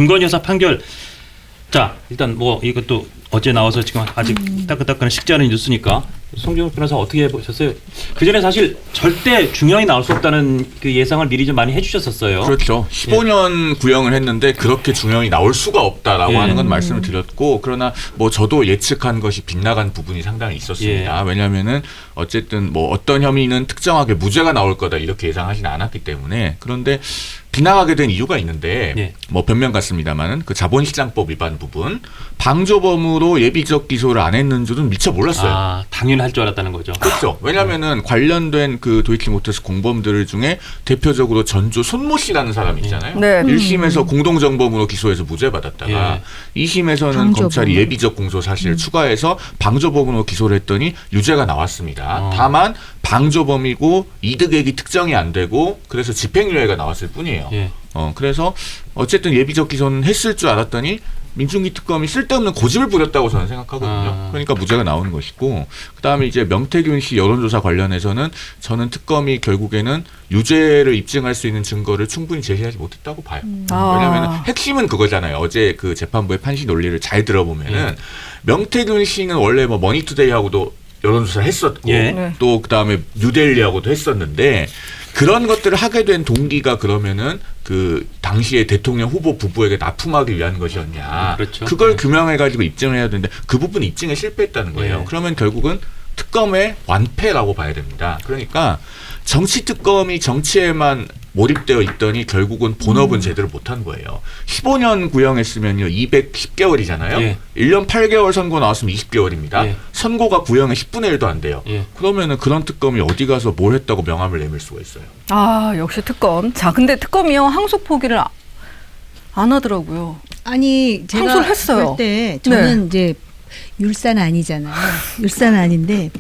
김건희 여사 판결. 자, 일단 뭐 이것도 어제 나와서 지금 아직 따끈따끈한 식지 않은 뉴스니까 송지훈 변호사 어떻게 보셨어요? 그 전에 사실 절대 중형이 나올 수 없다는 그 예상을 미리 좀 많이 해주셨었어요. 그렇죠. 15년 구형을 했는데 그렇게 중형이 나올 수가 없다라고 하는 건 말씀을 드렸고, 그러나 뭐 저도 예측한 것이 빗나간 부분이 상당히 있었습니다. 왜냐하면은 어쨌든 뭐 어떤 혐의는 특정하게 무죄가 나올 거다 이렇게 예상하지는 않았기 때문에. 그런데 빗나가게 된 이유가 있는데 뭐 변명 같습니다만은 그 자본시장법 위반 부분 방조범으로 예비적 기소를 안 했는 줄은 미처 몰랐어요. 아, 당연히 할 줄 알았다는 거죠. 그렇죠. 왜냐하면은 관련된 그 도이치모터스 공범들 중에 대표적으로 전주 손모 씨라는 사람이 있잖아요. 1심에서 공동정범으로 기소해서 무죄 받았다가 2심에서는 방조범. 검찰이 예비적 공소 사실을 추가해서 방조범으로 기소를 했더니 유죄가 나왔습니다. 다만 방조범이고 이득액이 특정이 안 되고 그래서 집행유예가 나왔을 뿐이에요. 그래서 어쨌든 예비적 기소는 했을 줄 알았더니 민중기 특검이 쓸데없는 고집을 부렸다고 저는 생각하거든요. 그러니까 무죄가 나오는 것이고, 그다음에 이제 명태균 씨 여론조사 관련해서는 저는 특검이 결국에는 유죄를 입증할 수 있는 증거를 충분히 제시하지 못했다고 봐요. 왜냐하면 핵심은 그거잖아요. 어제 그 재판부의 판시 논리를 잘 들어보면은 명태균 씨는 원래 뭐 머니투데이하고도 여론조사를 했었고 또 그다음에 뉴델리하고도 했었는데, 그런 것들을 하게 된 동기가 그러면은 그 당시에 대통령 후보 부부에게 납품하기 위한 것이었냐. 그렇죠. 그걸 규명해가지고 입증을 해야 되는데 그 부분 입증에 실패했다는 거예요. 그러면 결국은 특검의 완패라고 봐야 됩니다. 그러니까 정치 특검이 정치에만 몰입되어 있더니 결국은 본업은 제대로 못한 거예요. 15년 구형했으면요 210개월이잖아요. 1년 8개월 선고 나왔으면 20개월입니다. 선고가 구형의 10분의 1도 안 돼요. 그러면은 그런 특검이 어디 가서 뭘 했다고 명함을 내밀 수가 있어요. 아, 역시 특검. 자, 근데 특검이요 항소 포기를 안 하더라고요. 아니 제가 항소를 했어요. 볼 때 저는 이제 율산 아니잖아요. 율산 아닌데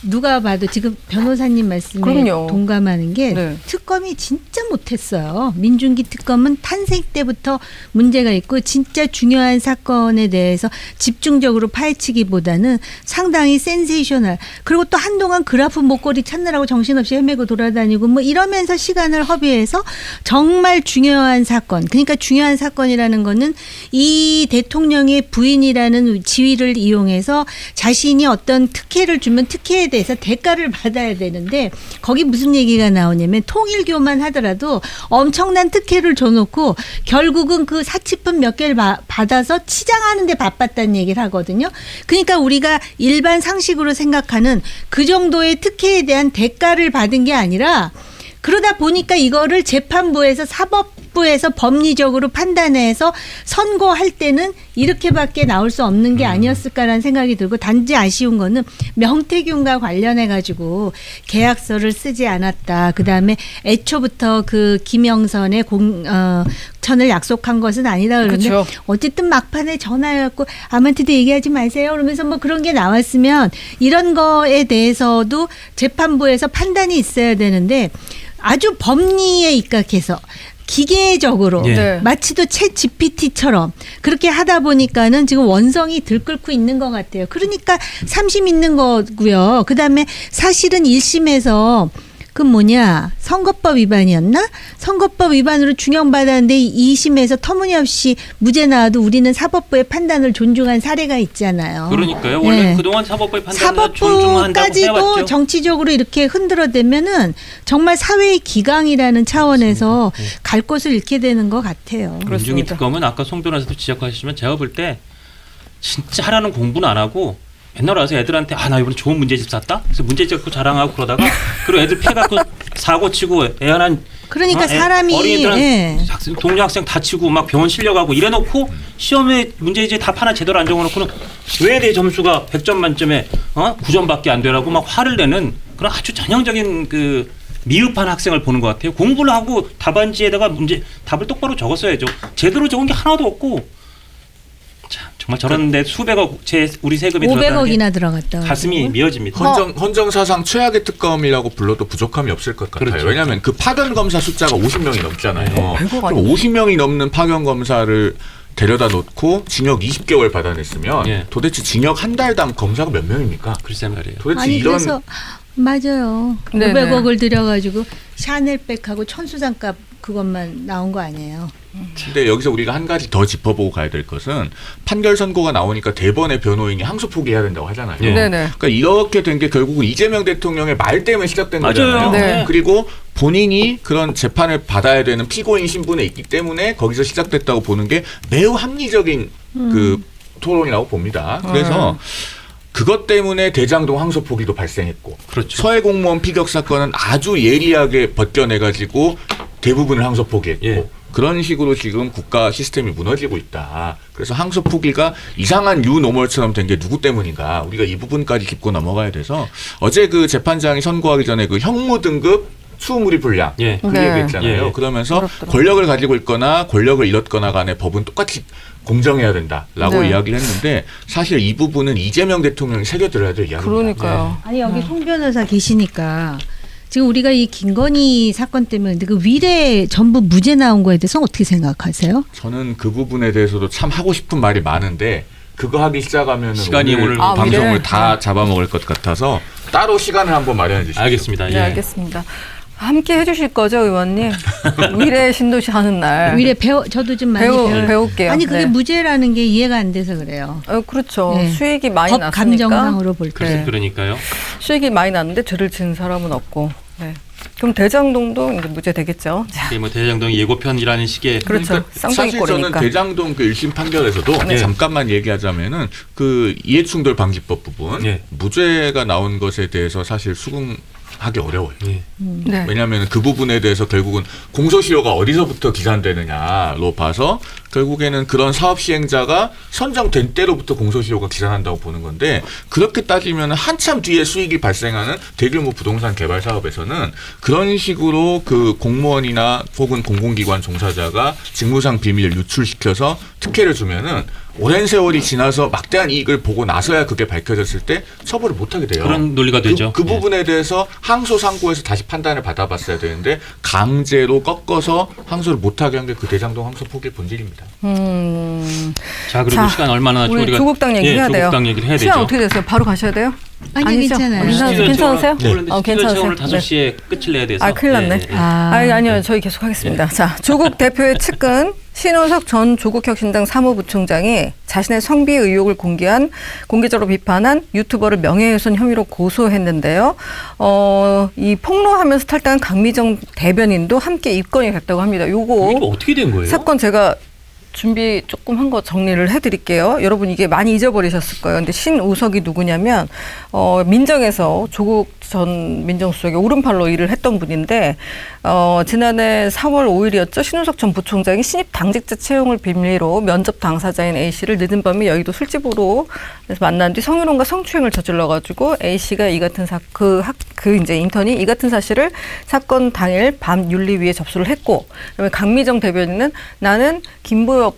누가 봐도 지금 변호사님 말씀에 그럼요. 동감하는 게 특검이 진짜 못했어요. 민중기 특검은 탄생 때부터 문제가 있고 진짜 중요한 사건에 대해서 집중적으로 파헤치기보다는 상당히 센세이셔널, 그리고 또 한동안 그래프 목걸이 찾느라고 정신없이 헤매고 돌아다니고 뭐 이러면서 시간을 허비해서 정말 중요한 사건, 그러니까 중요한 사건이라는 거는 이 대통령의 부인이라는 지위를 이용해서 자신이 어떤 특혜를 주면 특혜에 대해서 대가를 받아야 되는데, 거기 무슨 얘기가 나오냐면 통일교만 하더라도 엄청난 특혜를 줘놓고 결국은 그 사치품 몇 개를 받아서 치장하는 데 바빴다는 얘기를 하거든요. 그러니까 우리가 일반 상식으로 생각하는 그 정도의 특혜에 대한 대가를 받은 게 아니라, 그러다 보니까 이거를 재판부에서 사법부에서 법리적으로 판단해서 선고할 때는 이렇게밖에 나올 수 없는 게 아니었을까라는 생각이 들고, 단지 아쉬운 거는 명태균과 관련해 가지고 계약서를 쓰지 않았다. 그다음에 애초부터 그 김영선의 공천을 약속한 것은 아니다. 그런데 어쨌든 막판에 전화해갖고 아무한테도 얘기하지 마세요. 그러면서 뭐 그런 게 나왔으면 이런 거에 대해서도 재판부에서 판단이 있어야 되는데, 아주 법리에 입각해서 기계적으로 마치도 챗 GPT처럼 그렇게 하다 보니까는 지금 원성이 들끓고 있는 것 같아요. 그러니까 3심 있는 거고요. 그다음에 사실은 1심에서 그 선거법 위반이었나? 선거법 위반으로 중형받았는데 2심에서 터무니없이 무죄 나와도 우리는 사법부의 판단을 존중한 사례가 있잖아요. 그러니까요. 원래 그동안 사법부의 판단을 존중한다고 해왔죠. 사법부까지도 정치적으로 이렇게 흔들어대면은 정말 사회의 기강이라는 차원에서 갈 곳을 잃게 되는 것 같아요. 민중기 특검은 아까 송 변호사도 지적하시지만 제가 볼 때 진짜 하라는 공부는 안 하고 맨날 와서 애들한테 나 이번에 좋은 문제집 샀다? 그래서 문제집 갖고 자랑하고 그러다가 그리고 애들 패 갖고 사고 치고 애 하나 그러니까 사람이 어린이들은 동료 학생 다치고 막 병원 실려가고 이래놓고 시험에 문제집 답 하나 제대로 안 적어놓고는 왜 내 점수가 100점 만점에 9점밖에 안 되라고 막 화를 내는 그런 아주 전형적인 그 미흡한 학생을 보는 것 같아요. 공부를 하고 답안지에다가 답을 똑바로 적었어야죠. 제대로 적은 게 하나도 없고. 참, 정말 저런데 수백억 우리 세금이 500억이나 들어갔다. 가슴이 미어집니다. 헌정사상 최악의 특검이라고 불러도 부족함이 없을 것 같아요. 그렇죠. 왜냐하면 그 파견 검사 숫자가 50명이 넘잖아요. 그럼 50명이 넘는 파견 검사를 데려다 놓고 징역 20개월 받아냈으면 도대체 징역 한 달당 검사가 몇 명입니까? 글쎄 말이에요. 도대체 그래서 맞아요. 500억을 들여가지고 샤넬백하고 천수장값 그것만 나온 거 아니에요. 근데 여기서 우리가 한 가지 더 짚어보고 가야 될 것은 판결 선고가 나오니까 대법원의 변호인이 항소 포기해야 된다고 하잖아요. 예. 네네. 그러니까 이렇게 된 게 결국은 이재명 대통령의 말 때문에 시작된 맞아요. 거잖아요. 네. 그리고 본인이 그런 재판을 받아야 되는 피고인 신분에 있기 때문에 거기서 시작됐다고 보는 게 매우 합리적인 그 토론이라고 봅니다. 그래서 그것 때문에 대장동 항소 포기도 발생했고 그렇죠. 서해 공무원 피격 사건은 아주 예리하게 벗겨내가지고 대부분을 항소 포기했고 예. 그런 식으로 지금 국가 시스템이 무너지고 있다. 그래서 항소 포기가 이상한 뉴노멀처럼 된 게 누구 때문인가. 우리가 이 부분까지 짚고 넘어가야 돼서 어제 그 재판장이 선고하기 전에 그 형무 등급 수무리 불량 예. 그 네. 얘기했잖아요. 예. 그러면서 어렵더라고요. 권력을 가지고 있거나 권력을 잃었거나 간에 법은 똑같이 공정해야 된다라고 네. 이야기를 했는데 사실 이 부분은 이재명 대통령이 새겨들어야 될 이야기입니다. 그러니까요. 아니 여기 송 변호사 계시니까 지금 우리가 이 김건희 사건 때문에 그 위례 전부 무죄 나온 거에 대해서 어떻게 생각하세요? 저는 그 부분에 대해서도 참 하고 싶은 말이 많은데 그거 하기 시작하면 시간이 오늘 방송을 미래? 다 잡아먹을 것 같아서 따로 시간을 한번 마련해 주시죠. 알겠습니다. 네, 예. 알겠습니다. 함께 해주실 거죠, 의원님? 위례 신도시 하는 날. 위례 저도 좀 많이 배울게요. 아니 그게 네. 무죄라는 게 이해가 안 돼서 그래요. 그렇죠. 네. 수익이 많이 법 났으니까. 감정상으로 볼 때. 네. 그러니까요. 수익이 많이 났는데 죄를 지은 사람은 없고. 네. 그럼 대장동도 이제 무죄 되겠죠. 자, 이게 뭐 대장동 예고편이라는 식의 그렇죠. 쌍둥이 사실 저는 꼴이니까. 대장동 그 1심 판결에서도 네. 잠깐만 얘기하자면은 그 이해충돌 방지법 부분 네. 무죄가 나온 것에 대해서 사실 수긍하기 어려워요. 예. 네. 왜냐하면 그 부분에 대해서 결국은 공소시효가 어디서부터 기산되느냐로 봐서 결국에는 그런 사업 시행자가 선정된 때로부터 공소시효가 기산한다고 보는 건데 그렇게 따지면 한참 뒤에 수익이 발생하는 대규모 부동산 개발 사업에서는 그런 식으로 그 공무원이나 혹은 공공기관 종사자가 직무상 비밀 유출시켜서 특혜를 주면은 오랜 세월이 지나서 막대한 이익을 보고 나서야 그게 밝혀졌을 때 처벌을 못하게 돼요. 그런 논리가 되죠. 그 예. 부분에 대해서 항소 상고에서 다시 판단을 받아봤어야 되는데 강제로 꺾어서 항소를 못하게 한 게 그 대장동 항소 포기의 본질입니다. 자, 그리고 자, 시간 얼마나 남았죠? 우리 우리가 조국당 얘기 해야 돼요. 조국당 얘기를 해야 시간 되죠. 어떻게 됐어요? 바로 가셔야 돼요? 아니, 아니죠? 괜찮아요. 괜찮으세요? 네. 괜찮으세요? 괜찮으세요. 오늘 괜찮으세요? 5시에 끝을 내야 돼서. 아, 큰일 났네. 예, 예, 예. 아니요, 저희 계속 하겠습니다. 자, 조국 대표의 측근 신우석 전 조국혁신당 사무부총장이 자신의 성비 의혹을 공개적으로 비판한 유튜버를 명예훼손 혐의로 고소했는데요. 이 폭로하면서 탈당한 강미정 대변인도 함께 입건이 됐다고 합니다. 이거 요거 어떻게 된 거예요? 사건 제가 준비 조금 한 거 정리를 해드릴게요. 여러분 이게 많이 잊어버리셨을 거예요. 근데 신우석이 누구냐면 민정에서 조국 전 민정수석의 오른팔로 일을 했던 분인데 지난해 4월 5일이었죠. 신우석 전 부총장이 신입 당직자 채용을 빌미로 면접 당사자인 A 씨를 늦은 밤에 여의도 술집으로 만난 뒤 성희롱과 성추행을 저질러가지고 A 씨가 이 같은 이제 인턴이 이 같은 사실을 사건 당일 밤 윤리위에 접수를 했고, 그다음에 강미정 대변인은 나는 김보엽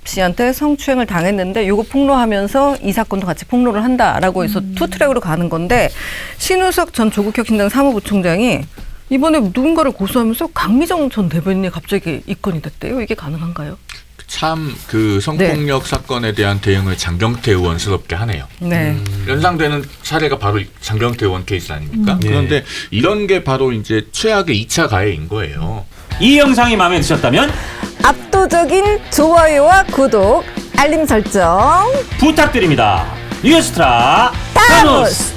씨한테 성추행을 당했는데 요거 폭로하면서 이 사건도 같이 폭로를 한다라고 해서 투 트랙으로 가는 건데 신우석 전 조국혁신당 사무부총장이 이번에 누군가를 고소하면서 강미정 전 대변인이 갑자기 입건이 됐대요. 이게 가능한가요? 참 그 성폭력 사건에 대한 대응을 장경태 의원스럽게 하네요. 네. 연상되는 사례가 바로 장경태 의원 케이스 아닙니까? 네. 그런데 이런 게 바로 이제 최악의 2차 가해인 거예요. 이 영상이 마음에 드셨다면 압도적인 좋아요와 구독, 알림 설정 부탁드립니다. 뉴스트라 타노스.